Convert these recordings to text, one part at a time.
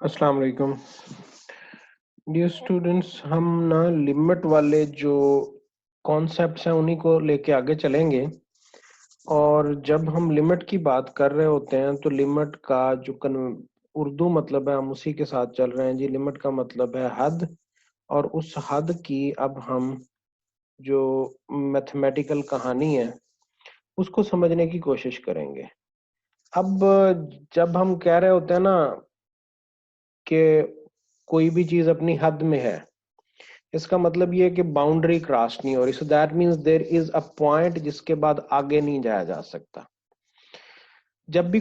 अस्सलाम वालेकुम dear students. हम ना लिमिट वाले जो कॉन्सेप्ट्स हैं उन्हीं को लेके आगे चलेंगे। और जब हम लिमिट की बात कर रहे होते हैं तो लिमिट का जो उर्दू मतलब है हम उसी के साथ चल रहे हैं जी। लिमिट का मतलब है हद, और उस हद की अब हम जो मैथमेटिकल कहानी है उसको समझने की कोशिश करेंगे। अब जब हम कह रहे होते हैं ना कि कोई भी चीज अपनी हद में है, इसका मतलब ये है कि बाउंड्री क्रॉस नहीं हो रही। So that means there is a point जिसके बाद आगे नहीं जाया जा सकता। जब भी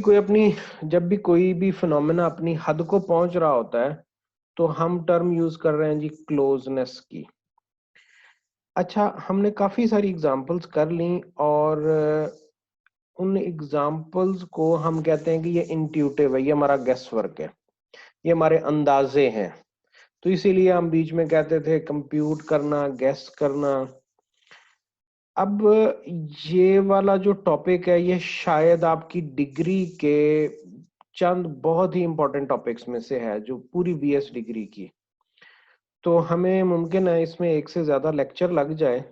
कोई भी फिनोमेना अपनी हद को पहुंच रहा होता है तो हम टर्म यूज कर रहे हैं जी क्लोजनेस की। अच्छा, हमने काफी सारी एग्जांपल्स कर ली, और उन एग्जांपल्स को हम कहते हैं कि ये इंट्यूटिव है, ये हमारा गेस वर्क है, ये हमारे अंदाजे हैं। तो इसीलिए हम बीच में कहते थे कंप्यूट करना, गेस करना। अब ये वाला जो टॉपिक है ये शायद आपकी डिग्री के चंद बहुत ही इंपॉर्टेंट टॉपिक्स में से है, जो पूरी बीएस डिग्री की। तो हमें मुमकिन है इसमें एक से ज्यादा लेक्चर लग जाए,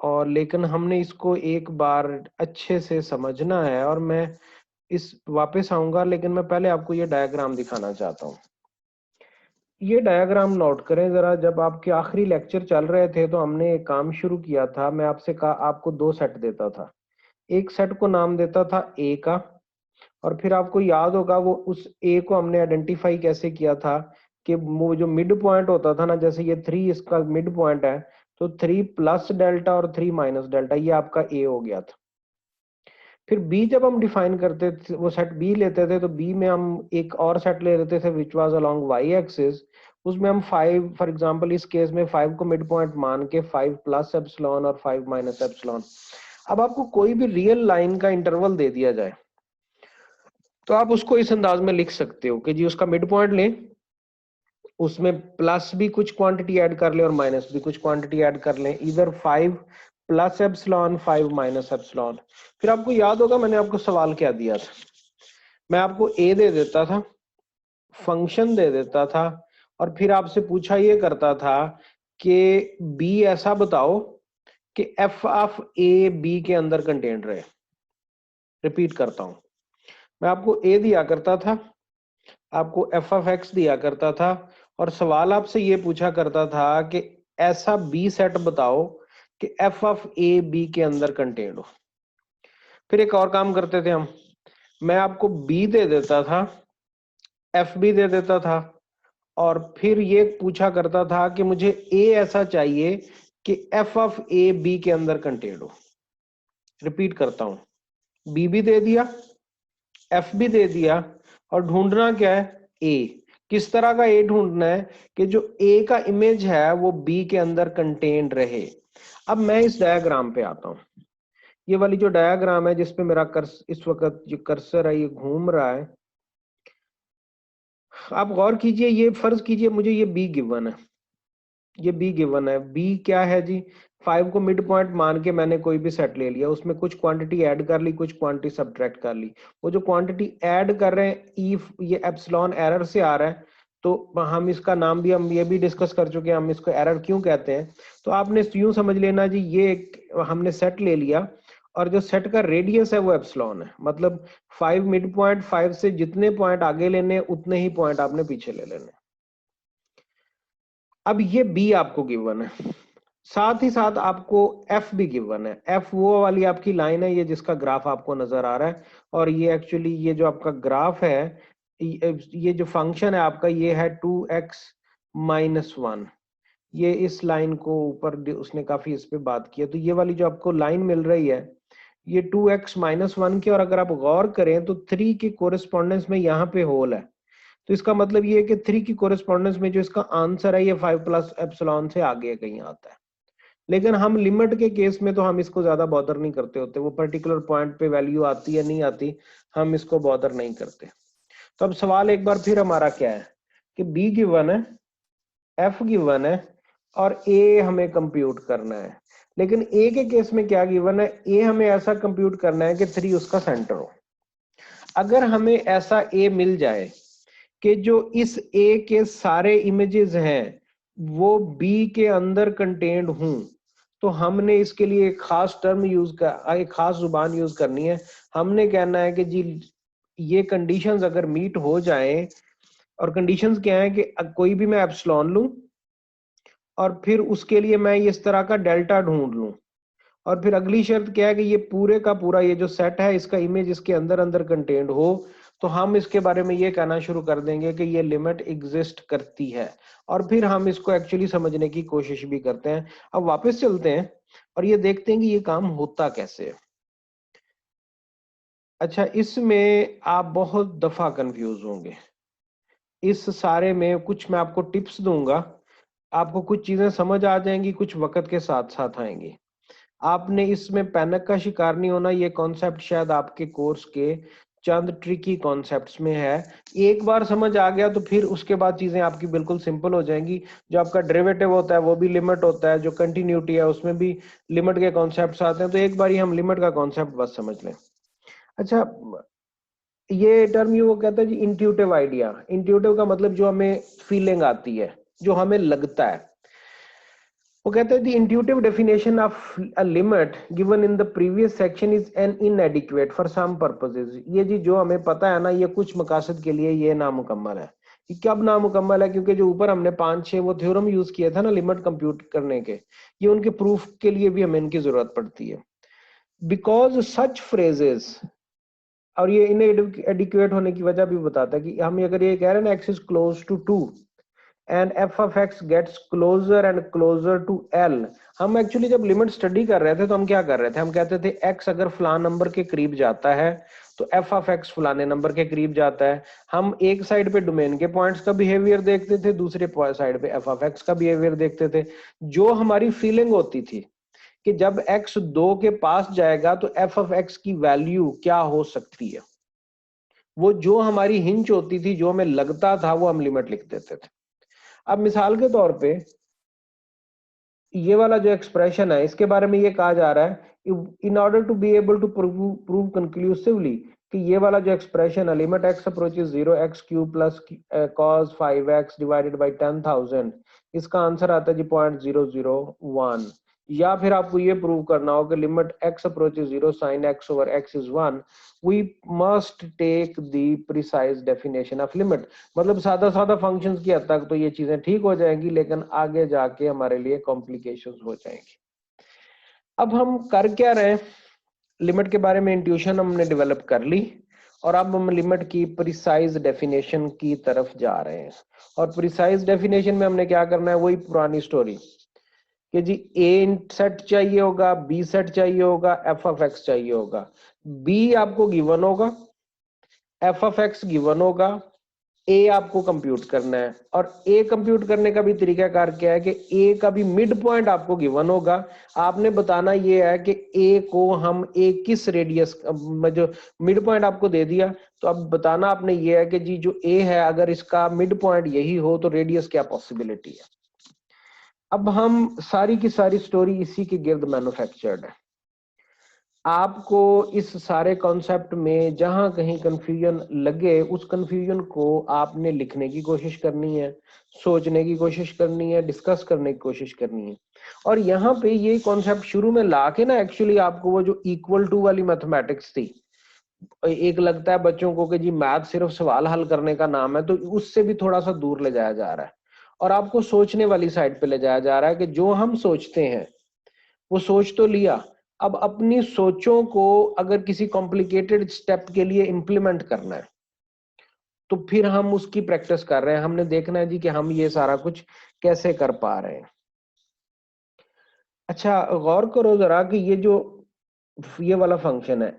और लेकिन हमने इसको एक बार अच्छे से समझना है। और मैं इस वापस आऊंगा, लेकिन मैं पहले आपको ये डायग्राम दिखाना चाहता हूँ। ये डायग्राम नोट करें जरा। जब आपके आखिरी लेक्चर चल रहे थे तो हमने एक काम शुरू किया था। मैं आपसे कहा आपको दो सेट देता था। एक सेट को नाम देता था ए का, और फिर आपको याद होगा वो उस ए को हमने आइडेंटिफाई कैसे किया था कि वो जो मिड पॉइंट होता था ना, जैसे ये 3 इसका मिड पॉइंट है, तो 3 प्लस डेल्टा और 3 माइनस डेल्टा, ये आपका ए हो गया था। फिर बी जब हम डिफाइन करते थे, वो सेट बी लेते थे, तो बी में हम एक और सेट ले लेते थे which was along Y axis. उसमें हम 5, फॉर एग्जांपल इस केस में 5 को मिड पॉइंट मान के 5 प्लस एप्सिलॉन और 5 माइनस एप्सिलॉन। अब आपको कोई भी रियल लाइन का इंटरवल दे दिया जाए तो आप उसको इस अंदाज में लिख सकते हो कि जी उसका मिड पॉइंट लें, उसमें प्लस भी कुछ क्वांटिटी ऐड कर लें और माइनस भी कुछ क्वांटिटी ऐड कर लें, इधर 5 प्लस एप्सिलॉन 5 माइनस एप्सिलॉन। फिर आपको याद होगा मैंने आपको सवाल क्या दिया था। मैं आपको ए दे देता था, फंक्शन दे देता था, और फिर आपसे पूछा ये करता था कि बी ऐसा बताओ कि एफ ऑफ ए बी के अंदर कंटेंट रहे। रिपीट करता हूं, मैं आपको ए दिया करता था, आपको एफ ऑफ एक्स दिया करता था, और सवाल आपसे ये पूछा करता था कि ऐसा बी सेट बताओ कि एफ ऑफ ए बी के अंदर कंटेंट हो। फिर एक और काम करते थे हम, मैं आपको बी दे देता था, एफ भी दे देता था, और फिर ये पूछा करता था कि मुझे ए ऐसा चाहिए कि एफ ऑफ ए बी के अंदर कंटेंट हो। रिपीट करता हूं, बी भी दे दिया, एफ भी दे दिया, और ढूंढना क्या है, ए। किस तरह का ए ढूंढना है कि जो ए का इमेज है वो बी के अंदर कंटेन्ड रहे। अब मैं इस डायग्राम पे आता हूं। ये वाली जो डायग्राम है जिसपे मेरा इस वक्त जो कर्सर है ये घूम रहा है, आप गौर कीजिए। ये फर्ज कीजिए मुझे ये बी गिवन है, ये बी गिवन है। बी क्या है जी, 5 को मिड पॉइंट मान के मैंने कोई भी सेट ले लिया, उसमें कुछ क्वांटिटी ऐड कर ली, कुछ क्वांटिटी सब्ट्रैक्ट कर ली। वो जो क्वांटिटी ऐड कर रहे हैं इफ ये एप्सिलॉन एरर से आ रहा है, तो हम इसका नाम भी हम ये भी डिस्कस कर चुके हैं, हम इसको एरर क्यों कहते हैं। तो आपने यूं समझ लेना जी, ये हमने सेट ले लिया, और जो सेट का रेडियस है वो एप्सिलॉन है। मतलब 5 मिड पॉइंट, 5 से जितने पॉइंट आगे लेने उतने ही पॉइंट आपने पीछे ले लेने। अब ये बी आपको गिवन है, साथ ही साथ आपको एफ भी गिवन है। एफ वो वाली आपकी लाइन है ये जिसका ग्राफ आपको नजर आ रहा है, और ये एक्चुअली ये जो आपका ग्राफ है, ये जो फंक्शन है आपका ये है 2x माइनस 1। ये इस लाइन को ऊपर उसने काफी इस पे बात की है। तो ये वाली जो आपको लाइन मिल रही है ये 2x माइनस 1 की, और अगर आप गौर करें तो 3 के कोरिस्पॉन्डेंस में यहाँ पे होल है। तो इसका मतलब ये है कि 3 की कोरिस्पॉन्डेंस में जो इसका आंसर है ये 5 प्लस एप्सिलॉन से आगे कहीं आता है। लेकिन हम लिमिट के केस में तो हम इसको ज्यादा बॉदर नहीं करते होते, वो पर्टिकुलर पॉइंट पे वैल्यू आती है नहीं आती, हम इसको बॉदर नहीं करते। तो अब सवाल एक बार फिर हमारा क्या है कि बी गिवन है, एफ गिवन है, और ए हमें कंप्यूट करना है। लेकिन ए के केस में क्या गिवन है, ए हमें ऐसा कंप्यूट करना है कि 3 उसका सेंटर हो। अगर हमें ऐसा ए मिल जाए कि जो इस ए के सारे इमेजेस हैं वो बी के अंदर कंटेन्ड हूं, तो हमने इसके लिए एक खास टर्म एक खास जुबान यूज करनी है। हमने कहना है कि जी ये कंडीशंस अगर मीट हो जाएं, और कंडीशंस क्या है कि कोई भी मैं एप्सिलॉन लूं और फिर उसके लिए मैं इस तरह का डेल्टा ढूंढ लूं, और फिर अगली शर्त क्या है कि ये पूरे का पूरा ये जो सेट है इसका इमेज इसके अंदर अंदर कंटेन्ड हो, तो हम इसके बारे में ये कहना शुरू कर देंगे कि ये लिमिट एग्जिस्ट करती है, और फिर हम इसको एक्चुअली समझने की कोशिश भी करते हैं। अब वापस चलते हैं और ये देखते हैं कि ये काम होता कैसे है। अच्छा, इसमें आप बहुत दफा कंफ्यूज होंगे। इस सारे में कुछ मैं आपको टिप्स दूंगा, आपको कुछ चीजें समझ आ जाएंगी, कुछ वक्त के साथ साथ आएंगी। आपने इसमें पैनिक का शिकार नहीं होना। ये कॉन्सेप्ट शायद आपके कोर्स के चंद ट्रिकी कॉन्सेप्ट्स में है। एक बार समझ आ गया तो फिर उसके बाद चीजें आपकी बिल्कुल सिंपल हो जाएंगी। जो आपका डेरिवेटिव होता है वो भी लिमिट होता है, जो कंटिन्यूटी है उसमें भी लिमिट के कॉन्सेप्ट्स आते हैं, तो एक बार ही हम लिमिट का कॉन्सेप्ट बस समझ लें। अच्छा, ये टर्म ये वो कहता है जी इंट्यूटिव आइडिया। इंट्यूटिव का मतलब जो हमें फीलिंग आती है, जो हमें लगता है। वो कहते हैं the intuitive definition of a limit given in the previous section is an inadequate for some purposes. ये जी जो हमें पता है ना, ये कुछ मकासद के लिए ये नामुकम्मल है। ये कब नामुकम्मल है? क्योंकि जो ऊपर हमने 5-6 वो थ्योरम यूज किया था ना लिमिट कंप्यूट करने के, ये उनके प्रूफ के लिए भी हमें इनकी जरूरत पड़ती है। बिकॉज सच फ्रेजेस, और ये इनएडिक्वेट होने की वजह भी बताता है कि हम अगर ये कह रहे हैं ना x is close to 2 and f of x gets closer and closer to l. हम एक्चुअली जब लिमिट स्टडी कर रहे थे तो हम क्या कर रहे थे, हम कहते थे एक्स अगर फलान नंबर के करीब जाता है तो एफ ऑफ एक्स फलाने नंबर के करीब जाता है। हम एक साइड पे डोमेन के पॉइंट्स का बिहेवियर देखते थे, दूसरे साइड पे एफ ऑफ एक्स का बिहेवियर देखते थे। जो हमारी फीलिंग होती थी कि जब एक्स 2 के पास जाएगा तो एफ ऑफ एक्स की वैल्यू क्या हो सकती है, वो जो हमारी हिंच होती थी, जो हमें लगता था, वो हम लिमिट लिख देते थे। अब मिसाल के तौर पे ये वाला जो एक्सप्रेशन है इसके बारे में ये कहा जा रहा है in order to be able to prove conclusively कि ये वाला जो एक्सप्रेशन है limit x approaches 0 x cube plus cos 5x divided by 10,000, इसका आंसर आता है जी 0.001। या फिर आपको ये प्रूव करना हो कि limit x approaches 0 sine x over x is 1, we must take the precise definition of limit. मतलब सादा सादा फंक्शंस की हद तक तो ये चीजें ठीक हो जाएंगी, लेकिन आगे जाके हमारे लिए कॉम्प्लिकेशंस हो जाएंगी। अब हम कर क्या रहे हैं, लिमिट के बारे में इंट्यूशन हमने डेवलप कर ली, और अब हम लिमिट की प्रिसाइज डेफिनेशन की तरफ जा रहे हैं। और प्रिसाइज डेफिनेशन में हमने क्या करना है, वही पुरानी स्टोरी कि जी ए सेट चाहिए होगा, बी सेट चाहिए होगा, एफ ऑफ एक्स चाहिए होगा। बी आपको गिवन होगा, एफ ऑफ एक्स गिवन होगा, ए आपको कंप्यूट करना है। और ए कंप्यूट करने का भी तरीकाकार क्या है कि ए का भी मिड पॉइंट आपको गिवन होगा। आपने बताना ये है कि ए को हम ए किस रेडियस, जो मिड पॉइंट आपको दे दिया, तो अब बताना आपने ये है कि जी जो ए है अगर इसका मिड पॉइंट यही हो तो रेडियस क्या पॉसिबिलिटी है। अब हम सारी की सारी स्टोरी इसी के गिर्द मैन्युफैक्चर्ड है। आपको इस सारे कॉन्सेप्ट में जहां कहीं कंफ्यूजन लगे, उस कंफ्यूजन को आपने लिखने की कोशिश करनी है, सोचने की कोशिश करनी है, डिस्कस करने की कोशिश करनी है। और यहाँ पे ये कॉन्सेप्ट शुरू में लाके ना एक्चुअली आपको वो जो इक्वल टू वाली मैथमेटिक्स थी, एक लगता है बच्चों को कि जी मैथ सिर्फ सवाल हल करने का नाम है, तो उससे भी थोड़ा सा दूर ले जाया जा रहा है और आपको सोचने वाली साइड पे ले जाया जा रहा है कि जो हम सोचते हैं वो सोच तो लिया, अब अपनी सोचों को अगर किसी कॉम्प्लिकेटेड स्टेप के लिए इंप्लीमेंट करना है तो फिर हम उसकी प्रैक्टिस कर रहे हैं। हमने देखना है जी कि हम ये सारा कुछ कैसे कर पा रहे हैं। अच्छा, गौर करो जरा कि ये वाला फंक्शन है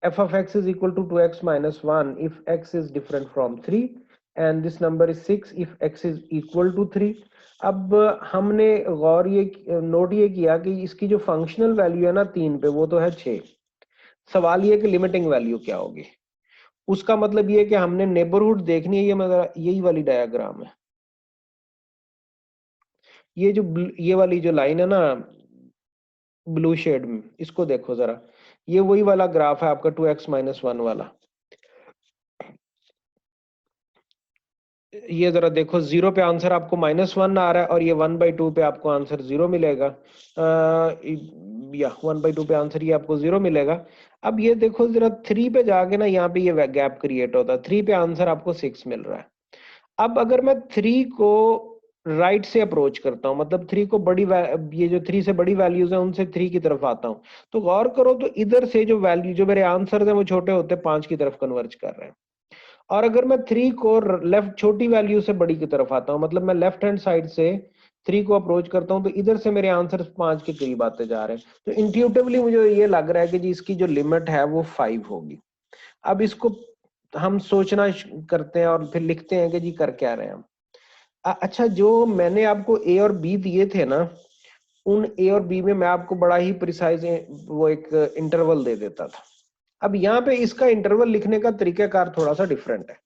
f of x is equal to 2x minus 1 if x is different from 3 and this number is 6 if x is equal to 3। अब हमने गौर ये नोट ये किया कि इसकी जो फंक्शनल वैल्यू है ना 3 पे, वो तो है 6। सवाल ये कि लिमिटिंग वैल्यू क्या होगी। उसका मतलब ये कि हमने नेबरहुड देखनी है। ये मतलब यही वाली डायग्राम है, ये जो ये वाली जो लाइन है ना ब्लू शेड में, इसको देखो जरा, ये वही वाला ग्राफ है आपका 2x माइनस 1 वाला। ये जरा देखो, 0 पे आंसर आपको -1 आ रहा है और ये 1/2 पे आपको आंसर 0 मिलेगा। या 1/2 पे आंसर ये आपको 0 मिलेगा। अब ये देखो जरा 3 पे जाके ना, यहाँ पे ये गैप क्रिएट होता है। 3 पे आंसर आपको 6 मिल रहा है। अब अगर मैं 3 को राइट से अप्रोच करता हूँ, मतलब 3 को ये जो 3 से बड़ी वैल्यूज है उनसे 3 की तरफ आता हूँ, तो गौर करो तो इधर से जो वैल्यू, जो मेरे आंसर है वो छोटे होते 5 की तरफ कन्वर्ज कर रहे हैं। और अगर मैं 3 को लेफ्ट छोटी वैल्यू से बड़ी की तरफ आता हूं, मतलब मैं लेफ्ट हैंड साइड से 3 को अप्रोच करता हूं, तो इधर से मेरे आंसर 5 के करीब आते जा रहे हैं। तो इंट्यूटिवली मुझे ये लग रहा है कि जी इसकी जो लिमिट है वो 5 होगी। अब इसको हम सोचना करते हैं और फिर लिखते हैं कि जी कर क्या रहे हैं हम। अच्छा, जो मैंने आपको ए और बी दिए थे ना, उन ए और बी में मैं आपको बड़ा ही प्रिसाइज वो एक इंटरवल दे देता था। अब यहाँ पे इसका इंटरवल लिखने का तरीकाकार थोड़ा सा डिफरेंट है,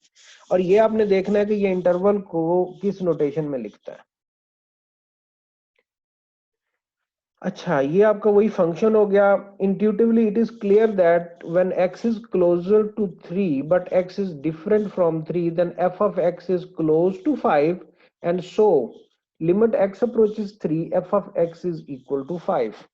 और ये आपने देखना है कि ये इंटरवल को किस नोटेशन में लिखता है। अच्छा, ये आपका वही फंक्शन हो गया। Intuitively it is clear that when x is closer to 3 but x is different from 3, then f of x is close to 5, and so limit x approaches 3, f of x is equal to 5.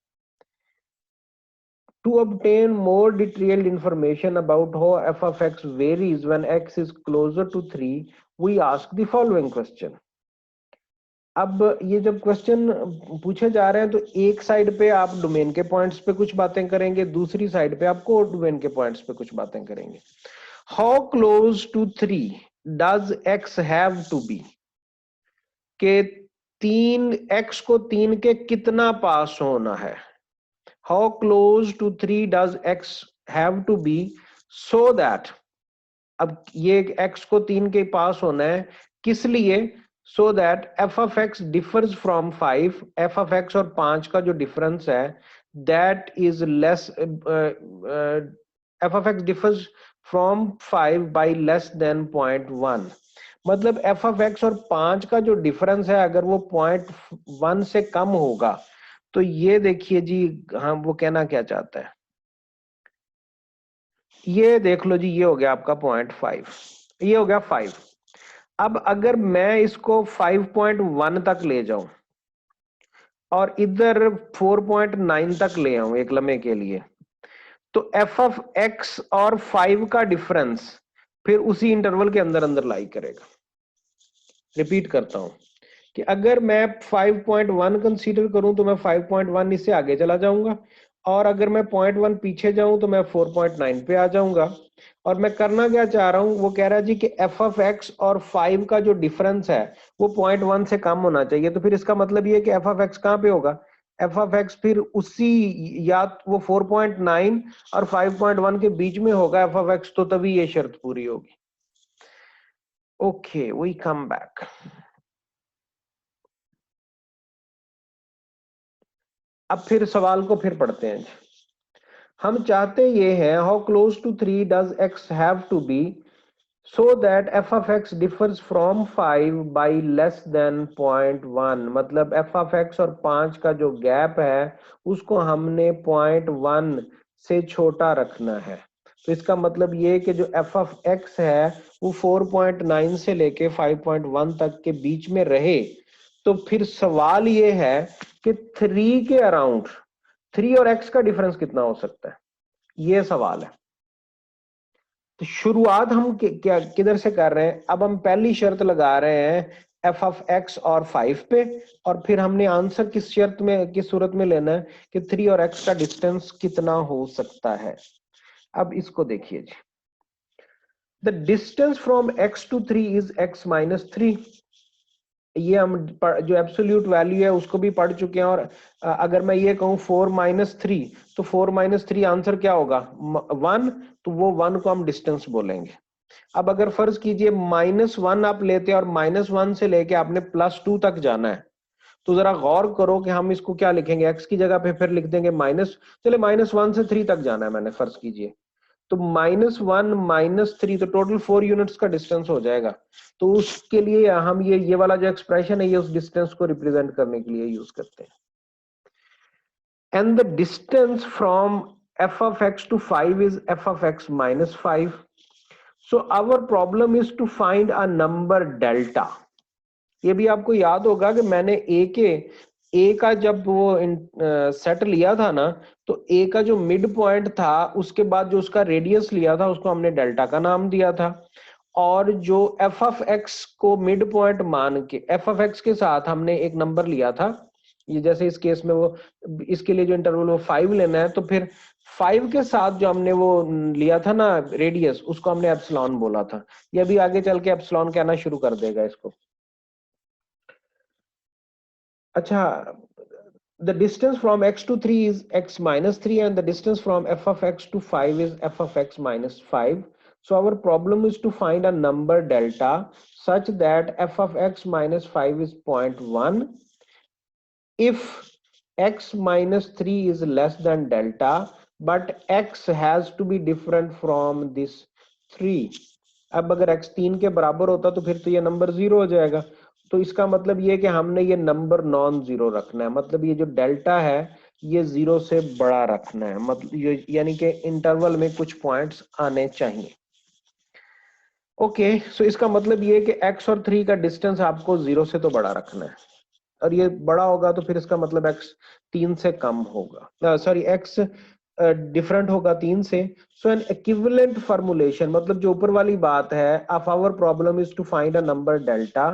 To obtain more detailed information about how f of x varies when x is closer to 3, we ask the following question. अब ये जब question पूछे जा रहे हैं तो एक side पे आप डोमेन के पॉइंट्स पे कुछ बातें करेंगे, दूसरी साइड पे आप कोड डोमेन के पॉइंट्स पे कुछ बातें करेंगे। How close to 3 does x have to be, के 3x को 3 के कितना पास होना है। How close to 3 does x have to be so that, अब ये x को 3 के पास होना है किस लिए, so that f of x differs from 5, f of x और 5 का जो डिफरेंस है that is less, f of x differs from 5 by less than 0.1। मतलब f of x और 5 का जो डिफरेंस है अगर वो 0.1 से कम होगा, तो ये देखिए जी, हाँ वो कहना क्या चाहता है, ये देख लो जी, ये हो गया आपका 0.5, ये हो गया 5। अब अगर मैं इसको 5.1 तक ले जाऊं और इधर 4.9 तक ले आऊं एक लम्हे के लिए, तो f ऑफ x और 5 का डिफरेंस फिर उसी इंटरवल के अंदर अंदर लाई करेगा। रिपीट करता हूं कि अगर मैं 5.1 कंसीडर करूं तो मैं 5.1 इससे आगे चला जाऊंगा, और अगर मैं 0.1 पीछे जाऊं तो मैं 4.9 पे आ जाऊंगा। और मैं करना क्या चाह रहा हूं, वो कह रहा है जी कि f ऑफ x और 5 का जो डिफरेंस है वो 0.1 से कम होना चाहिए। तो फिर इसका मतलब ये है कि f ऑफ x कहां पे होगा, f ऑफ x फिर उसी, या वो 4.9 और 5.1 के बीच में होगा f ऑफ x, तो तभी ये शर्त पूरी होगी। Okay, we come back. अब फिर सवाल को फिर पढ़ते हैं। हम चाहते ये हैं, how close to 3 does x have to be so that f of x differs from 5 by less than 0.1। मतलब f ऑफ x और 5 का जो गैप है उसको हमने 0.1 से छोटा रखना है। तो इसका मतलब ये कि जो f ऑफ x है वो 4.9 से लेके 5.1 तक के बीच में रहे। तो फिर सवाल ये है कि 3 के अराउंड 3 और x का डिफरेंस कितना हो सकता है, ये सवाल है। तो शुरुआत हम क्या किधर से कर रहे हैं, अब हम पहली शर्त लगा रहे हैं f ऑफ x और 5 पे, और फिर हमने आंसर किस शर्त में, किस सूरत में लेना है कि 3 और x का डिस्टेंस कितना हो सकता है। अब इसको देखिए जी, the distance from x to 3 is x minus 3। ये हम जो एब्सोल्यूट वैल्यू है उसको भी पढ़ चुके हैं। और अगर मैं ये कहूं 4-3, तो 4-3 आंसर क्या होगा, 1, तो वो 1 को हम डिस्टेंस बोलेंगे। अब अगर फर्ज कीजिए -1 आप लेते हैं और -1 से लेके आपने +2 तक जाना है, तो जरा गौर करो कि हम इसको क्या लिखेंगे, x की जगह पे फिर लिख देंगे माइनस, चले -1 से 3 तक जाना है मैंने फर्ज कीजिए, तो -1 -3, तो टोटल 4 यूनिट्स का डिस्टेंस हो जाएगा। तो उसके लिए हम ये वाला जो एक्सप्रेशन है ये उस डिस्टेंस को रिप्रेजेंट करने के लिए यूज करते हैं। And the distance from f of x to 5 is f of x minus 5। So our problem is to find a number delta. ये भी आपको याद होगा कि मैंने ए का जब वो सेट लिया था ना, तो ए का जो मिड पॉइंट था उसके बाद जो उसका रेडियस लिया था उसको हमने डेल्टा का नाम दिया था। और जो एफ ऑफ एक्स को मिड पॉइंट मान के एफ ऑफ एक्स के साथ हमने एक नंबर लिया था, ये जैसे इस केस में वो, इसके लिए जो इंटरवल वो 5 लेना है, तो फिर 5 के साथ जो हमने वो लिया था ना रेडियस, उसको हमने एप्सिलॉन बोला था। ये भी आगे चल के एप्सिलॉन कहना शुरू कर देगा इसको। अच्छा, the distance from x to 3 is x minus 3 and the distance from f of x to 5 is f of x minus 5. So our problem is to find a number delta such that f of x minus 5 is 0.1 if x minus 3 is less than delta but x has to be different from this 3. अब अगर x 3 के बराबर होता तो फिर तो ये number 0 हो जाएगा। तो इसका मतलब ये कि हमने ये नंबर नॉन जीरो रखना है, मतलब ये जो डेल्टा है ये 0 से बड़ा रखना है, मतलब यानी कि इंटरवल में कुछ पॉइंट्स आने चाहिए। ओके, सो इसका मतलब ये कि x और 3 का डिस्टेंस आपको 0 से तो बड़ा रखना है, और ये बड़ा होगा तो फिर इसका मतलब x 3 से कम होगा, सॉरी x डिफरेंट होगा 3 से। सो एन इक्विवेलेंट फॉर्मूलेशन, मतलब जो ऊपर वाली बात है, of our problem is to find a number delta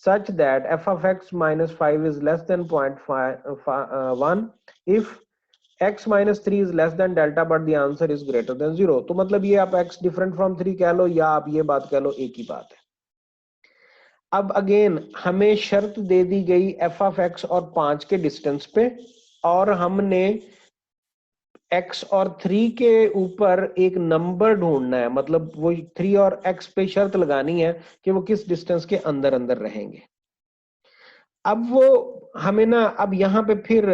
such that f of x minus 5 is less than 0.1 if x minus 3 is less than delta but the answer is greater than 0। तो मतलब ये आप x different from 3 कह लो या आप ये बात कह लो, एक ही बात है। अब अगेन हमें शर्त दे दी गई f of x और 5 के डिस्टेंस पे, और हमने x और 3 के ऊपर एक नंबर ढूंढना है, मतलब वो 3 और x पे शर्त लगानी है कि वो किस डिस्टेंस के अंदर अंदर रहेंगे। अब वो हमें ना, अब यहाँ पे फिर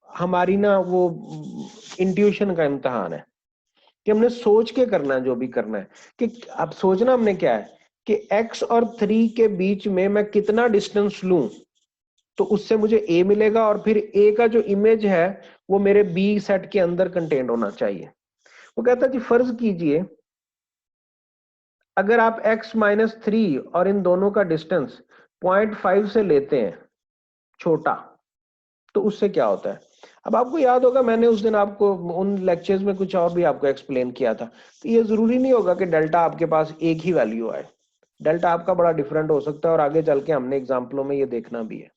हमारी ना वो इंट्यूशन का इम्तिहान है कि हमने सोच के करना है जो भी करना है। कि अब सोचना हमने क्या है कि x और 3 के बीच में मैं कितना डिस्टेंस लूं तो उससे मुझे a मिलेगा, और फिर a का जो इमेज है वो मेरे b सेट के अंदर कंटेंट होना चाहिए। वो कहता जी फर्ज कीजिए अगर आप x माइनस 3 और इन दोनों का डिस्टेंस 0.5 से लेते हैं छोटा, तो उससे क्या होता है। अब आपको याद होगा मैंने उस दिन आपको उन लेक्चर्स में कुछ और भी आपको एक्सप्लेन किया था, तो ये जरूरी नहीं होगा कि डेल्टा आपके पास एक ही वैल्यू आए, डेल्टा आपका बड़ा डिफरेंट हो सकता है, और आगे चल के हमने एग्जाम्पलों में ये देखना भी है।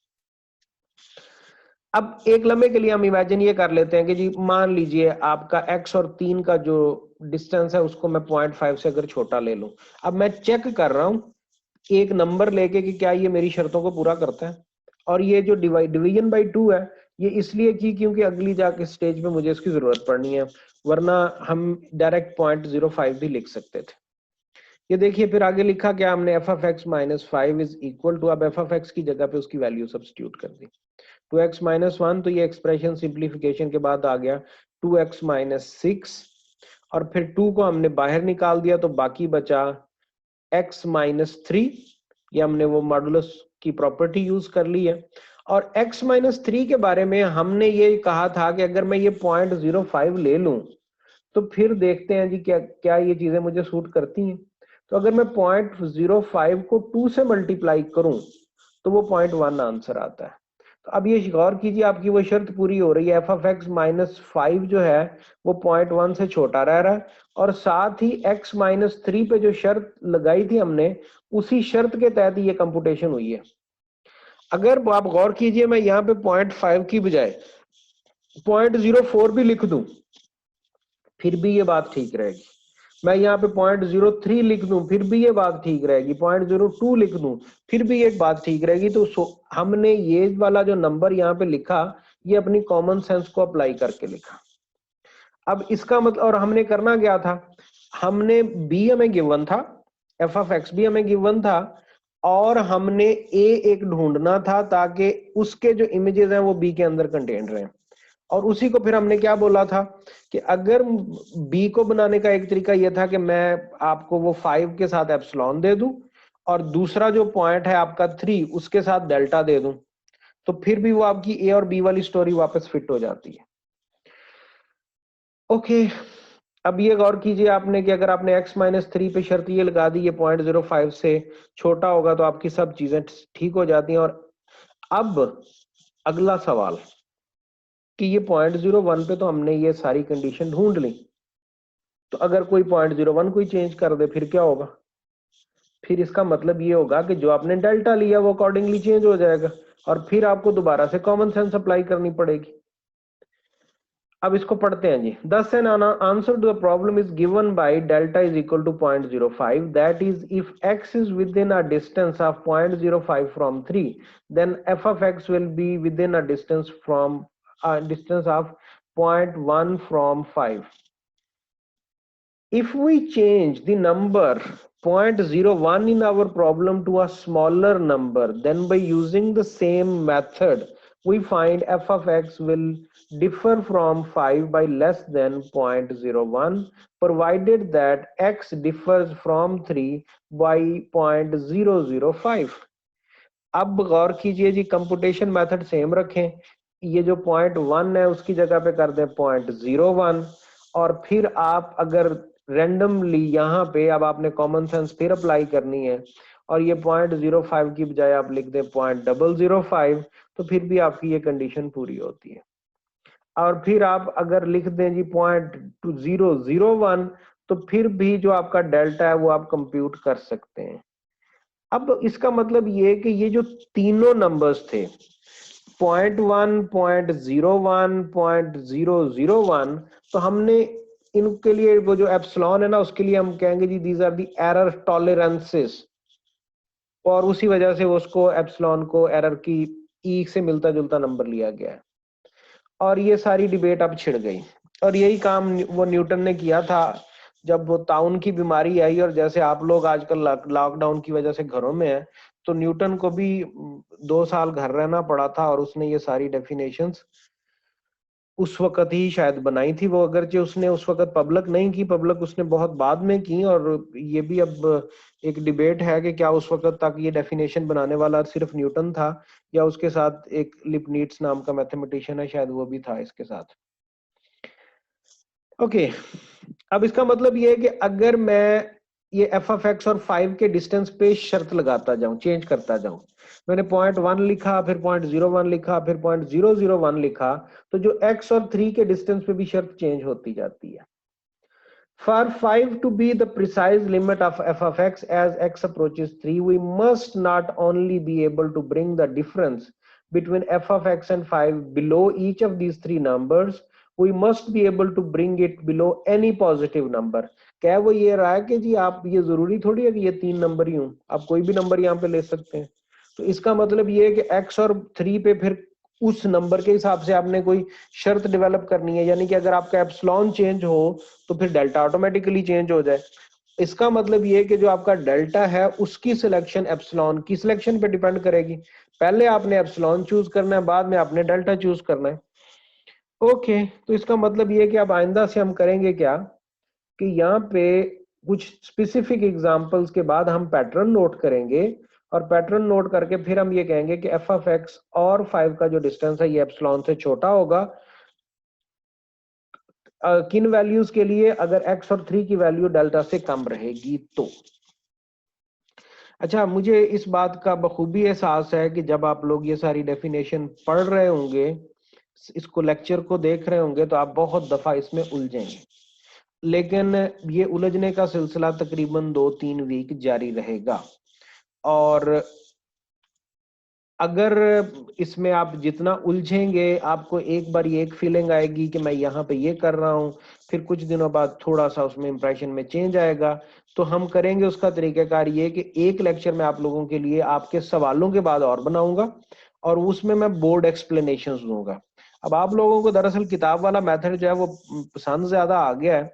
अब एक लम्हे के लिए हम इमेजिन ये कर लेते हैं कि जी मान लीजिए आपका x और 3 का जो डिस्टेंस है उसको मैं 0.5 से अगर छोटा ले लूं। अब मैं चेक कर रहा हूं एक नंबर लेके कि क्या ये मेरी शर्तों को पूरा करता है, और ये जो डिवीजन बाई 2 है ये इसलिए की क्योंकि अगली जाके स्टेज पे मुझे इसकी जरूरत पड़नी है, वरना हम डायरेक्ट 0.05 भी लिख सकते थे। ये देखिए फिर आगे लिखा क्या हमने, f of x minus 5 is equal to, अब एफ ऑफ एक्स की जगह पे उसकी वैल्यू सब्स्टिट्यूट कर दी 2x माइनस 1, तो ये एक्सप्रेशन सिंप्लीफिकेशन के बाद आ गया 2x माइनस 6, और फिर 2 को हमने बाहर निकाल दिया तो बाकी बचा x माइनस 3। ये हमने वो मॉडुलस की प्रॉपर्टी यूज कर ली है। और x माइनस 3 के बारे में हमने ये कहा था कि अगर मैं ये 0.05 ले लूं तो फिर देखते हैं जी क्या क्या ये चीजें मुझे सूट करती हैं। तो अगर मैं 0.05 को 2 से मल्टीप्लाई करूं तो वो 0.1 आंसर आता है। तो अब ये गौर कीजिए आपकी वो शर्त पूरी हो रही है, एफ ऑफ एक्स माइनस 5 जो है वो 0.1 से छोटा रह रहा है, और साथ ही x माइनस 3 पे जो शर्त लगाई थी हमने उसी शर्त के तहत ये कंप्यूटेशन हुई है। अगर आप गौर कीजिए मैं यहाँ पे 0.5 की बजाय 0.04 भी लिख दूं फिर भी ये बात ठीक रहेगी। मैं यहाँ पे 0.03 लिख दूं फिर भी ये बात ठीक रहेगी, 0.02 लिख दूं फिर भी एक बात ठीक रहेगी। तो हमने ये वाला जो नंबर यहाँ पे लिखा ये अपनी कॉमन सेंस को अप्लाई करके लिखा। अब इसका मतलब, और हमने करना क्या था, हमने बी हमें गिवन था, एफ ऑफ एक्स भी हमें गिवन था, और हमने ए एक ढूंढना था ताकि उसके जो इमेजेस हैं वो बी के अंदर कंटेन रहे। और उसी को फिर हमने क्या बोला था कि अगर बी को बनाने का एक तरीका यह था कि मैं आपको वो 5 के साथ एप्सिलॉन दे दूं और दूसरा जो पॉइंट है आपका 3 उसके साथ डेल्टा दे दूं, तो फिर भी वो आपकी ए और बी वाली स्टोरी वापस फिट हो जाती है। ओके, अब ये गौर कीजिए आपने कि अगर आपने x-3 पे शर्त ये लगा दी ये 0.05 से छोटा होगा तो आपकी सब चीजें ठीक हो जाती हैं। और अब अगला सवाल कि ये 0.01 पे तो हमने ये सारी कंडीशन ढूंढ ली, तो अगर कोई 0.01 कोई चेंज कर दे फिर क्या होगा? फिर इसका मतलब ये होगा कि जो आपने डेल्टा लिया वो अकॉर्डिंगली चेंज हो जाएगा और फिर आपको दोबारा से कॉमन सेंस अप्लाई करनी पड़ेगी। अब इसको पढ़ते हैं जी। Thus an answer to the problem is given by delta is equal to 0.05, that is if x is within a distance of 0.05 from 3, then f of x will be within a distance of 0.1 from 5. If we change the number 0.01 in our problem to a smaller number, then by using the same method we find f of x will differ from 5 by less than 0.01, provided that x differs from 3 by 0.005. अब गौर कीजिए जी, computation method same रखें, ये जो 0.1 है उसकी जगह पे कर दें 0.01, और फिर आप अगर रेंडमली यहाँ पे अब आपने कॉमन सेंस फिर अप्लाई करनी है और ये 0.05 की बजाय आप लिख दें 0.005, तो फिर भी आपकी ये कंडीशन पूरी होती है। और फिर आप अगर लिख दें जी 0.001, तो फिर भी जो आपका डेल्टा है वो आप कंप्यूट कर सकते हैं। अब इसका मतलब ये कि ये जो तीनों नंबर्स थे 0.1, 0.01, 0.001, तो हमने इनके लिए वो जो एप्सिलॉन है ना उसके लिए हम कहेंगे जी these are the error tolerances, और उसी वजह से उसको एप्सिलॉन को एरर की ई से मिलता जुलता नंबर लिया गया है। और ये सारी डिबेट अब छिड़ गई और यही काम वो न्यूटन ने किया था जब वो ताउन की बीमारी आई। और जैसे आप लोग आजकल लॉकडाउन की वजह से घरों में है, तो न्यूटन को भी 2 साल घर रहना पड़ा था और उसने ये सारी डेफिनेशंस उस वक्त ही शायद बनाई थी वो, अगरचे उसने उस वक्त पब्लिक नहीं की, पब्लिक उसने बहुत बाद में की। और ये भी अब एक डिबेट है कि क्या उस वक्त तक ये डेफिनेशन बनाने वाला सिर्फ न्यूटन था या उसके साथ एक लिपनीट्स नाम का मैथमेटिशियन है शायद वो भी था इसके साथ। ओके, अब इसका मतलब ये है कि अगर मैं ये एफ ऑफ एक्स और 5 के डिस्टेंस पे शर्त लगाता जाऊं, चेंज करता जाऊं, मैंने 0.1 लिखा, फिर 0.01 लिखा, फिर 0.001 लिखा, तो जो x और 3 के डिस्टेंस पे भी शर्त चेंज होती जाती है। For 5 to be the precise limit of f of x as x approaches 3, we must not only be able to bring the difference between f of x and 5 below each of these three numbers, we must be able to bring it below any positive number. क्या वो ये रहा है कि जी आप ये जरूरी थोड़ी है कि ये 3 नंबर ही हों, आप कोई भी नंबर यहाँ पे ले सकते हैं। तो इसका मतलब ये है कि x और 3 पे फिर उस नंबर के हिसाब से आपने कोई शर्त डेवलप करनी है, यानी कि अगर आपका एप्सिलॉन चेंज हो तो फिर डेल्टा ऑटोमेटिकली चेंज हो जाए। इसका मतलब ये है कि जो आपका डेल्टा है उसकी सिलेक्शन एप्सिलॉन की सिलेक्शन पे डिपेंड करेगी। पहले आपने एप्सिलॉन चूज करना है, बाद में आपने डेल्टा चूज करना है। ओके, तो इसका मतलब ये है कि अब आइंदा से हम करेंगे क्या कि यहाँ पे कुछ स्पेसिफिक एग्जांपल्स के बाद हम पैटर्न नोट करेंगे और पैटर्न नोट करके फिर हम ये कहेंगे कि एफ ऑफ एक्स और 5 का जो डिस्टेंस है ये एप्सिलॉन से छोटा होगा। किन वैल्यूज के लिए? अगर x और 3 की वैल्यू डेल्टा से कम रहेगी तो। अच्छा, मुझे इस बात का बखूबी एहसास है कि जब आप लोग ये सारी डेफिनेशन पढ़ रहे होंगे, इसको लेक्चर को देख रहे होंगे, तो आप बहुत दफा इसमें उलझेंगे, लेकिन ये उलझने का सिलसिला तकरीबन 2-3 वीक जारी रहेगा। और अगर इसमें आप जितना उलझेंगे आपको एक बार ये एक फीलिंग आएगी कि मैं यहाँ पे ये कर रहा हूँ, फिर कुछ दिनों बाद थोड़ा सा उसमें इंप्रेशन में चेंज आएगा। तो हम करेंगे उसका तरीकाकार ये कि एक लेक्चर में आप लोगों के लिए आपके सवालों के बाद और बनाऊंगा और उसमें मैं बोर्ड एक्सप्लेनेशन दूंगा। अब आप लोगों को दरअसल किताब वाला मेथड जो है वो पसंद ज्यादा आ गया है,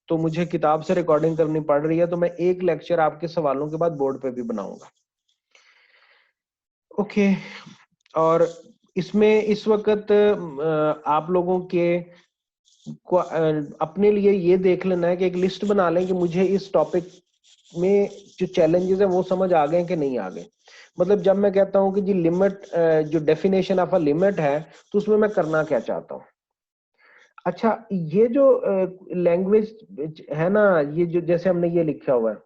तो मुझे किताब से रिकॉर्डिंग करनी पड़ रही है, तो मैं एक लेक्चर आपके सवालों के बाद बोर्ड पे भी बनाऊंगा। ओके, और इसमें इस वक्त आप लोगों के को अपने लिए ये देख लेना है कि एक लिस्ट बना लें कि मुझे इस टॉपिक में जो चैलेंजेस है वो समझ आ गए कि नहीं आ गए। मतलब जब मैं कहता हूं कि जी लिमिट, जो डेफिनेशन ऑफ अ लिमिट है, तो उसमें मैं करना क्या चाहता हूं। अच्छा, ये जो लैंग्वेज है ना, ये जो जैसे हमने ये लिखा हुआ है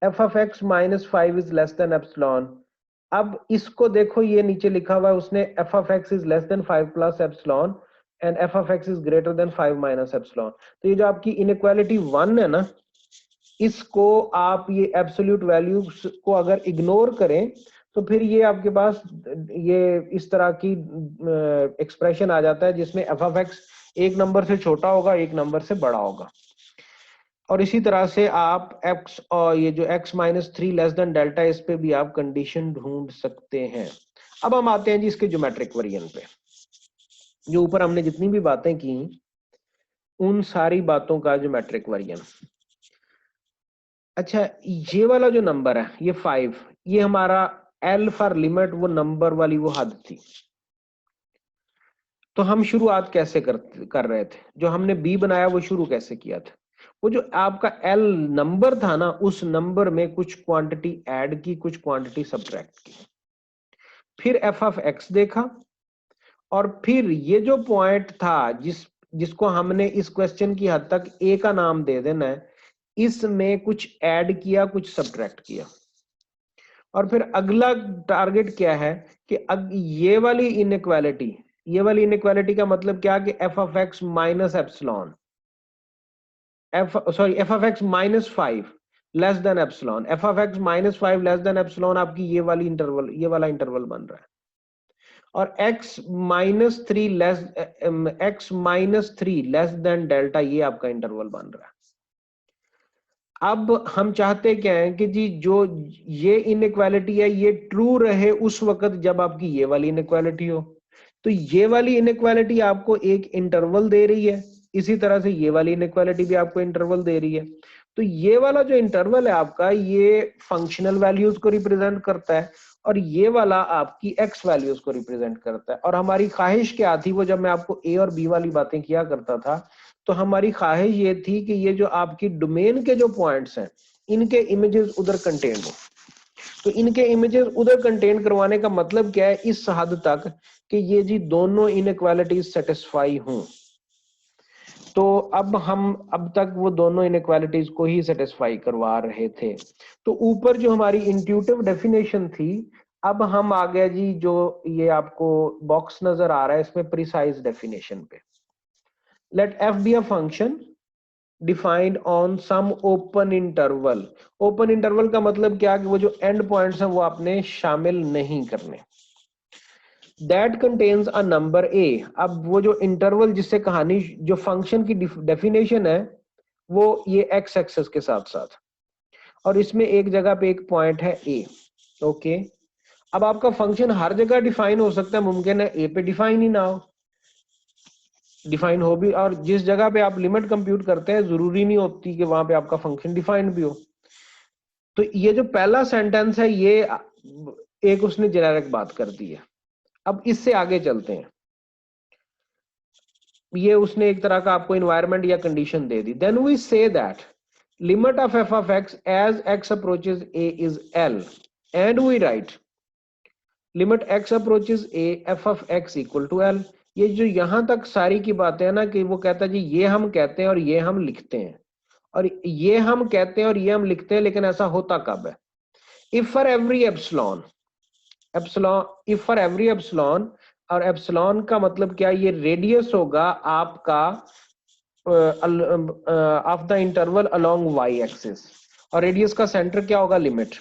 F of x minus 5 is less than epsilon. अब इसको देखो, ये नीचे लिखा हुआ है उसने F of x is less than 5 plus epsilon and f of x is greater than 5 minus epsilon. तो ये जो आपकी इनइक्वालिटी 1 है ना, इसको आप ये एब्सोल्यूट वैल्यू को अगर इग्नोर करें तो फिर ये आपके पास ये इस तरह की एक्सप्रेशन आ जाता है जिसमें एफ ऑफ एक्स एक नंबर से छोटा होगा, एक नंबर से बड़ा होगा। और इसी तरह से आप x और ये जो x minus 3 less than delta, इस पे भी आप कंडीशन ढूंढ सकते हैं। अब हम आते हैं जी इसके ज्योमेट्रिक वेरिएंट पे। जो ऊपर हमने जितनी भी बातें की उन सारी बातों का ज्योमेट्रिक वेरिएंट। अच्छा, ये वाला जो नंबर है ये 5, ये हमारा L फॉर लिमिट, वो नंबर वाली वो हद थी। तो हम शुरुआत कैसे कर रहे थे? जो हमने B बनाया वो शुरू कैसे किया था? वो जो आपका L नंबर था ना, उस नंबर में कुछ क्वांटिटी ऐड की, कुछ क्वांटिटी सब्ट्रैक्ट की, फिर f ऑफ x देखा, और फिर ये जो पॉइंट था जिसको हमने इस क्वेश्चन की हद तक a का नाम दे देना है, इसमें कुछ ऐड किया, कुछ सब्ट्रैक्ट किया। और फिर अगला टारगेट क्या है कि ये वाली इनइक्वालिटी, ये वाली इनइक्वालिटी का मतलब क्या कि f of x minus epsilon, F of x minus 5 less than epsilon, F of x minus 5 less than epsilon, आपकी ये वाली इंटरवल, ये वाला इंटरवल बन रहा है। और x minus 3 less, x minus 3 less than delta, ये आपका इंटरवल बन रहा है। अब हम चाहते क्या है कि जी जो ये इनइक्वालिटी है ये ट्रू रहे उस वक्त जब आपकी ये वाली इनइक्वालिटी हो। तो ये वाली इनइक्वालिटी आपको एक इंटरवल दे रही है, इसी तरह से ये वाली इनइक्वालिटी भी आपको इंटरवल दे रही है। तो ये वाला जो इंटरवल है आपका, ये फंक्शनल वैल्यूज को रिप्रेजेंट करता है और ये वाला आपकी एक्स वैल्यूज को रिप्रेजेंट करता है। और हमारी ख्वाहिश क्या थी, वो जब मैं आपको ए और बी वाली बातें किया करता था, तो हमारी ख्वाहिश ये थी कि ये जो आपकी डोमेन के जो पॉइंट्स हैं, इनके इमेजेस उधर कंटेन हो। तो इनके इमेजेस उधर कंटेन करवाने का मतलब क्या है, इस हद तक कि ये जी दोनों इनइक्वालिटीज सेटिस्फाई हों। तो अब तक वो दोनों इनइक्वालिटीज को ही सेटिस्फाई करवा रहे थे। तो ऊपर जो हमारी इंट्यूटिव डेफिनेशन थी, अब हम आ गए जी जो ये आपको बॉक्स नजर आ रहा है इसमें प्रिसाइज डेफिनेशन पे। Let f be a function defined on some open interval. Open interval का मतलब क्या कि वो जो एंड पॉइंट्स हैं वो आपने शामिल नहीं करने। That contains a number A. अब वो जो इंटरवल जिससे कहानी, जो फंक्शन की डेफिनेशन है, वो ये एक्स एक्सेस के साथ साथ, और इसमें एक जगह पे एक पॉइंट है ए। ओके, अब आपका फंक्शन हर जगह डिफाइन हो सकता है, मुमकिन है ए पे डिफाइन ही ना हो, डिफाइन हो भी, और जिस जगह पे आप लिमिट कंप्यूट करते हैं जरूरी नहीं होती कि वहां पे आपका फंक्शन डिफाइंड भी हो। तो ये जो पहला सेंटेंस है ये एक उसने जेनेरिक बात कर दी है। अब इससे आगे चलते हैं, ये उसने एक तरह का आपको इन्वायरमेंट या कंडीशन दे दी। Then we say that limit of f of x as x approaches a is l, and we write limit x approaches A f of x equal to l. ये जो यहां तक सारी की बातें है ना, कि वो कहता है जी ये हम कहते हैं और ये हम लिखते हैं, और ये हम कहते हैं और ये हम लिखते हैं, लेकिन ऐसा होता कब है? If for every epsilon, if for every epsilon, और एप्सिलॉन का मतलब क्या, ये रेडियस होगा आपका of the interval along Y axis, और रेडियस का सेंटर क्या होगा, limit.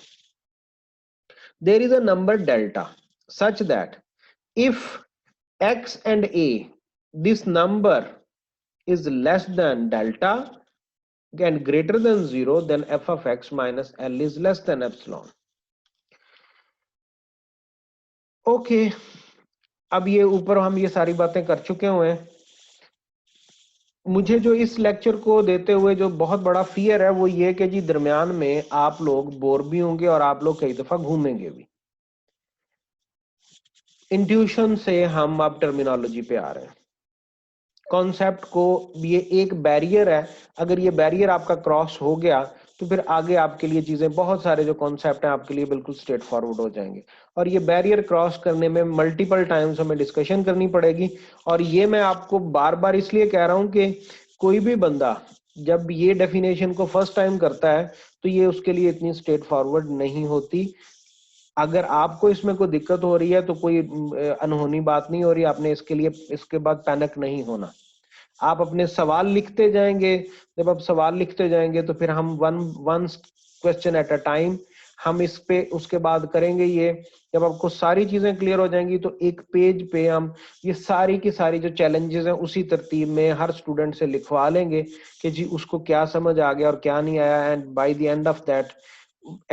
There is a number delta such that if x and a, this number is less than delta and greater than 0, then f of x minus l is less than epsilon. Okay, अब ये ऊपर हम ये सारी बातें कर चुके हुए हैं। मुझे जो इस लेक्चर को देते हुए जो बहुत बड़ा फियर है वो ये कि जी दरमियान में आप लोग बोर भी होंगे और आप लोग कई दफा घूमेंगे भी। इंट्यूशन से हम अब टर्मिनोलॉजी पे आ रहे हैं। कॉन्सेप्ट को, ये एक बैरियर है, अगर ये बैरियर आपका क्रॉस हो गया तो फिर आगे आपके लिए चीजें बहुत सारे जो कॉन्सेप्ट हैं आपके लिए बिल्कुल स्ट्रेट फॉरवर्ड हो जाएंगे। और ये बैरियर क्रॉस करने में मल्टीपल टाइम्स हमें डिस्कशन करनी पड़ेगी। और ये मैं आपको बार बार इसलिए कह रहा हूं कि कोई भी बंदा जब ये डेफिनेशन को फर्स्ट टाइम करता है तो ये उसके लिए इतनी स्ट्रेट फॉरवर्ड नहीं होती। अगर आपको इसमें कोई दिक्कत हो रही है तो कोई अनहोनी बात नहीं हो रही, आपने इसके लिए इसके बाद पैनिक नहीं होना। आप अपने सवाल लिखते जाएंगे, जब आप सवाल लिखते जाएंगे तो फिर हम one question at a time हम इस पे उसके बाद करेंगे। ये जब आपको सारी चीजें क्लियर हो जाएंगी तो एक पेज पे हम ये सारी की सारी जो चैलेंजेस हैं उसी तरतीब में हर स्टूडेंट से लिखवा लेंगे कि जी उसको क्या समझ आ गया और क्या नहीं आया। And by the end of that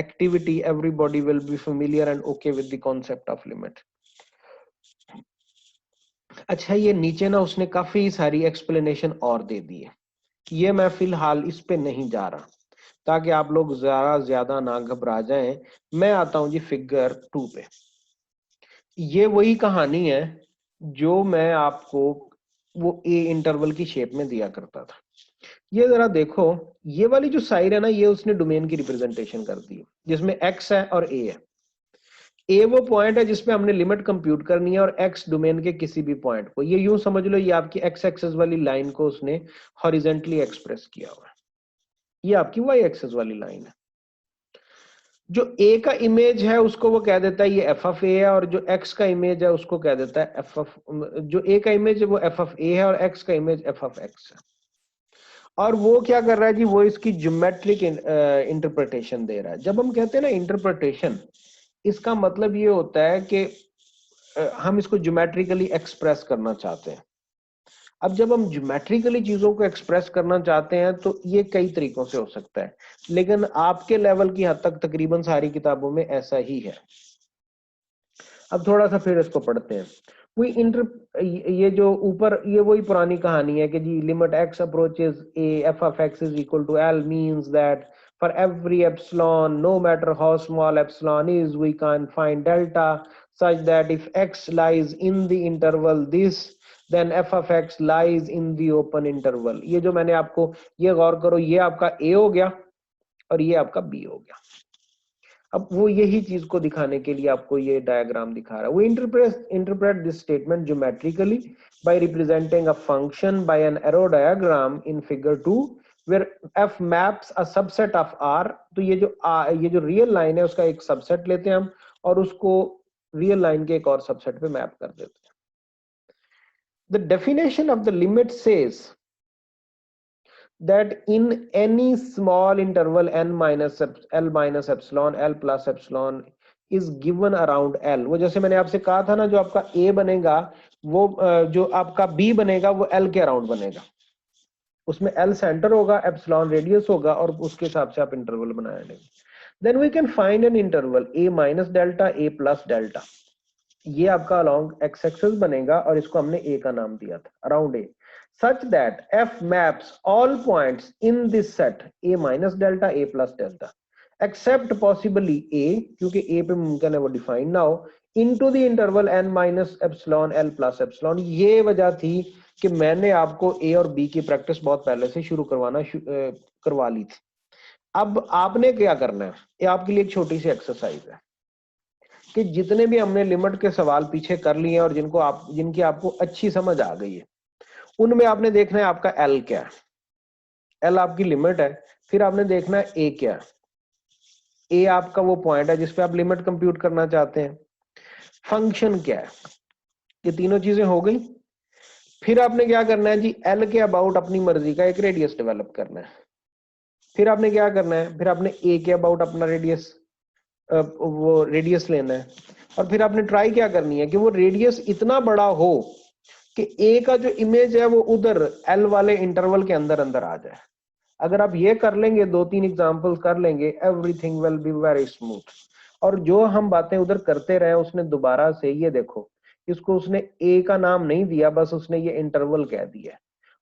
activity everybody will be familiar and okay with the concept of limit। अच्छा, ये नीचे ना उसने काफी सारी एक्सप्लेनेशन और दे दी है, ये मैं फिलहाल इस पे नहीं जा रहा ताकि आप लोग ज्यादा ना घबरा जाएं। मैं आता हूं जी फिगर 2 पे। ये वही कहानी है जो मैं आपको वो ए इंटरवल की शेप में दिया करता था। ये जरा देखो, ये वाली जो साइड है ना ये उसने डोमेन की रिप्रेजेंटेशन कर दी है जिसमें एक्स है और ए है। ए वो पॉइंट है जिसपे हमने लिमिट कंप्यूट करनी है और एक्स डोमेन के किसी भी पॉइंट को। ये यूं समझ लो ये आपकी एक्स एक्सेस वाली लाइन को उसने हॉरिजेंटली एक्सप्रेस किया हुआ है। ये आपकी वाई एक्सेस वाली लाइन है। जो ए का इमेज है उसको वो कह देता है ये एफ ऑफ ए है, और जो एक्स का इमेज है उसको कह देता है एफ ऑफ, जो ए का इमेज है वो एफ ऑफ ए है और एक्स का इमेज एफ ऑफ एक्स है। और वो क्या कर रहा है जी, वो इसकी ज्योमेट्रिक इंटरप्रिटेशन दे रहा है। जब हम कहते हैं ना इंटरप्रिटेशन, इसका मतलब ये होता है कि हम इसको ज्योमेट्रिकली एक्सप्रेस करना चाहते हैं। अब जब हम ज्योमेट्रिकली चीजों को एक्सप्रेस करना चाहते हैं तो ये कई तरीकों से हो सकता है, लेकिन आपके लेवल की हद तक तकरीबन सारी किताबों में ऐसा ही है। अब थोड़ा सा फिर इसको पढ़ते हैं। वी इंटर ये जो ऊपर ये वही पुरानी कहानी है कि जी limit x approaches A f of x is equal to L means that for every epsilon, no matter how small epsilon is, we can find delta such that if x lies in the interval this, then f of x lies in the open interval। ये जो मैंने आपको, ये गौर करो, ये आपका a हो गया और ये आपका b हो गया। अब वो यही चीज को दिखाने के लिए आपको ये डायग्राम दिखा रहा है। We interpret this statement geometrically by representing a function by an arrow diagram in figure 2 where f maps a subset of r। तो ये जो रियल लाइन है उसका एक सबसेट लेते हैं हम और उसको रियल लाइन के एक और सबसेट पे मैप कर देते हैं। The definition of the limit says that in any small interval n minus l minus epsilon l plus epsilon is given around l। वो जैसे मैंने आपसे कहा था ना, जो आपका a बनेगा वो जो आपका b बनेगा वो l के अराउंड बनेगा। उसमें l सेंटर होगा, एप्सिलॉन रेडियस होगा और उसके हिसाब से आप इंटरवल बनाएंगे। Then we can find an interval a minus delta a plus delta. ये आपका अलोंग एक्स एक्सिस बनेगा और इसको हमने a का नाम दिया था, around a, such that f maps all points in this set a minus delta a plus delta except possibly a, क्योंकि a पे मुमकिन है वो डिफाइन ना हो, into the interval n minus epsilon l plus epsilon। ये वजह थी कि मैंने आपको a और b की प्रैक्टिस बहुत पहले से शुरू करवा ली थी। अब आपने क्या करना है, ये आपके लिए एक छोटी सी एक्सरसाइज है कि जितने भी हमने लिमिट के सवाल पीछे कर लिए हैं और जिनकी आपको अच्छी समझ आ गई है, उनमें आपने देखना है आपका एल क्या है। एल आपकी लिमिट है। फिर आपने देखना है ए क्या है। ए आपका वो पॉइंट है जिसपे आप लिमिट कंप्यूट करना चाहते हैं। फंक्शन क्या है। ये तीनों चीजें हो गई। फिर आपने क्या करना है जी, एल के अबाउट अपनी मर्जी का एक रेडियस डेवलप करना है। फिर आपने क्या करना है, फिर आपने ए के अबाउट अपना वो रेडियस लेना है। और फिर आपने ट्राई क्या करनी है कि वो रेडियस इतना बड़ा हो कि ए का जो इमेज है वो उधर एल वाले इंटरवल के अंदर अंदर आ जाए। अगर आप ये कर लेंगे, 2-3 एग्जांपल्स कर लेंगे, everything will be very smooth. और जो हम बातें उधर करते रहे उसने दोबारा से, ये देखो इसको उसने ए का नाम नहीं दिया, बस उसने ये इंटरवल कह दिया।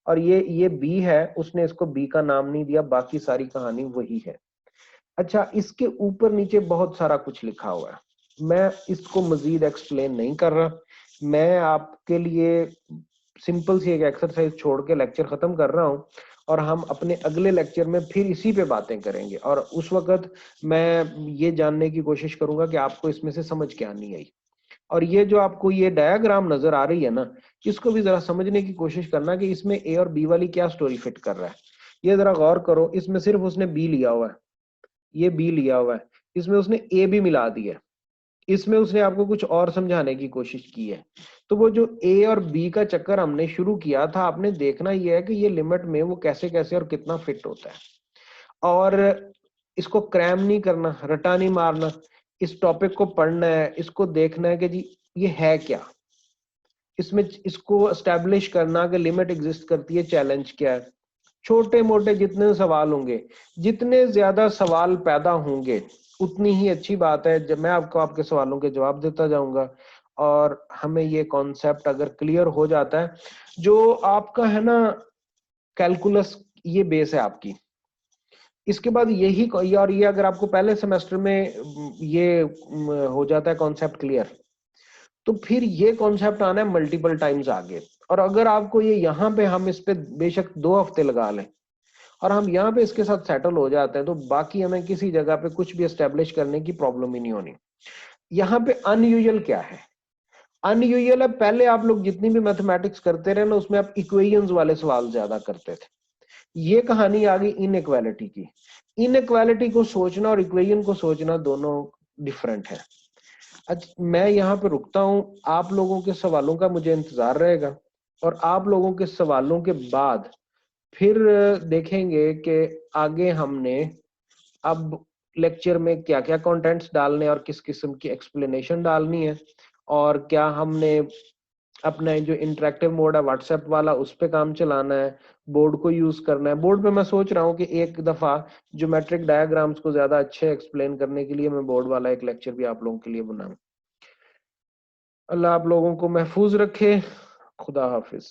और ये बी है, उसने इसको बी का नाम नहीं दिया, बाकी सारी कहानी वही है। अच्छा, इसके ऊपर नीचे बहुत सारा कुछ लिखा हुआ है, मैं इसको मजीद एक्सप्लेन नहीं कर रहा। मैं आपके लिए सिंपल सी एक एक्सरसाइज छोड़ के लेक्चर खत्म कर रहा हूं। और हम अपने अगले लेक्चर में फिर इसी पे बातें करेंगे, और उस वक्त मैं ये जानने की कोशिश करूंगा कि आपको इसमें से समझ क्या नहीं आई। और ये जो आपको ये डायग्राम नजर आ रही है ना, इसको भी जरा समझने की कोशिश करना कि इसमें ए और बी वाली क्या स्टोरी फिट कर रहा है। ये जरा गौर करो, इसमें सिर्फ उसने बी लिया हुआ है, ये बी लिया हुआ है, इसमें उसने ए भी मिला दिया है, इसमें उसने आपको कुछ और समझाने की कोशिश की है। तो वो जो ए और बी का चक्कर हमने शुरू किया था, आपने देखना ये है कि ये लिमिट में वो कैसे कैसे और कितना फिट होता है। और इसको क्रैम नहीं करना, रटा नहीं मारना, इस टॉपिक को पढ़ना है, इसको देखना है कि जी ये है क्या, इसमें इसको एस्टेब्लिश करना कि लिमिट एग्जिस्ट करती है, चैलेंज क्या है। छोटे मोटे जितने सवाल होंगे, जितने ज्यादा सवाल पैदा होंगे उतनी ही अच्छी बात है। जब मैं आपको आपके सवालों के जवाब देता जाऊंगा और हमें ये कॉन्सेप्ट अगर क्लियर हो जाता है, जो आपका है ना कैलकुलस, ये बेस है आपकी। इसके बाद यही, और ये अगर आपको पहले सेमेस्टर में ये हो जाता है कॉन्सेप्ट क्लियर, तो फिर ये कॉन्सेप्ट आना है मल्टीपल टाइम्स आगे। और अगर आपको ये यहाँ पे हम इस पे बेशक 2 हफ्ते लगा लें और हम यहाँ पे इसके साथ सेटल हो जाते हैं, तो बाकी हमें किसी जगह पे कुछ भी एस्टेब्लिश करने की प्रॉब्लम ही नहीं होनी। यहाँ पे अनयूजुअल क्या है? अनयूजुअल है, पहले आप लोग जितनी भी मैथमेटिक्स करते रहे ना, उसमें आप इक्वेशंस वाले सवाल ज्यादा करते थे। ये कहानी आ गई इनइक्वालिटी की। इनइक्वालिटी को सोचना और इक्वेशन को सोचना दोनों डिफरेंट है। अच्छा, मैं यहाँ पे रुकता हूँ, आप लोगों के सवालों का मुझे इंतजार रहेगा, और आप लोगों के सवालों के बाद फिर देखेंगे कि आगे हमने अब लेक्चर में क्या क्या कंटेंट्स डालने और किस किस्म की एक्सप्लेनेशन डालनी है, और क्या हमने अपना जो इंटरेक्टिव मोड है व्हाट्सएप वाला उस पे काम चलाना है, बोर्ड को यूज करना है। बोर्ड पे मैं सोच रहा हूँ कि एक दफा ज्योमेट्रिक डायग्राम्स को ज्यादा अच्छे एक्सप्लेन करने के लिए मैं बोर्ड वाला एक लेक्चर भी आप लोगों के लिए बनाऊं। अल्लाह आप लोगों को महफूज रखे। खुदा हाफिज।